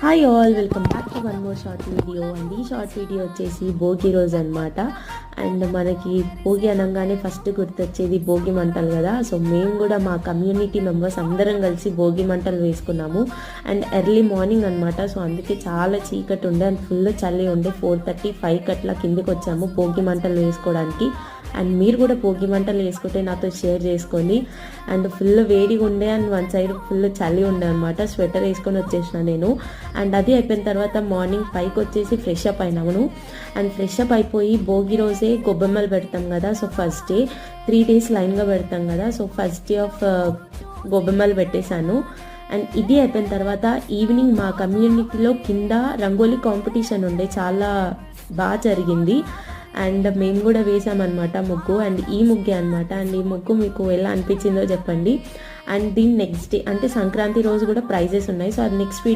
Hi all, welcome back to one more short video. And ఈ short video వచ్చేసి భోగి రోజు అనమాట. అండ్ మనకి భోగి అనగానే ఫస్ట్ గుర్తొచ్చేది భోగి మంటలు కదా. సో మేము కూడా మా కమ్యూనిటీ మెంబర్స్ అందరం కలిసి భోగి మంటలు వేసుకున్నాము. అండ్ ఎర్లీ మార్నింగ్ అనమాట. సో అందుకే చాలా చీకటి ఉండే అండ్ ఫుల్ చలి ఉండే. 4:30, 5 అట్లా కిందికి వచ్చాము భోగి మంటలు వేసుకోవడానికి. అండ్ మీరు కూడా భోగి మంటలు వేసుకుంటే నాతో షేర్ చేసుకోండి. అండ్ ఫుల్ వేడిగా ఉండే అండ్ వన్ సైడ్ ఫుల్ చలి ఉండే అనమాట. స్వెటర్ వేసుకొని వచ్చేసిన నేను. అండ్ అది అయిపోయిన తర్వాత మార్నింగ్ 5కి వచ్చేసి ఫ్రెష్ అప్ అయినాము. అండ్ ఫ్రెష్ అప్ అయిపోయి భోగి రోజే గొబ్బెమ్మలు పెడతాం కదా. సో ఫస్ట్ డే 3 days లైన్గా పెడతాం కదా. సో ఫస్ట్ డే ఆఫ్ గొబ్బెమ్మలు పెట్టేశాను. అండ్ ఇది అయిపోయిన తర్వాత ఈవినింగ్ మా కమ్యూనిటీలో కింద రంగోలీ కాంపిటీషన్ ఉండే, చాలా బాగా జరిగింది. అండ్ మేము కూడా వేసామన్నమాట ముగ్గు. అండ్ ఈ ముగ్గే అనమాట. అండ్ ఈ ముగ్గు మీకు ఎలా అనిపించిందో చెప్పండి. అండ్ దీని నెక్స్ట్ డే అంటే సంక్రాంతి రోజు కూడా ప్రైజెస్ ఉన్నాయి. సో అది నెక్స్ట్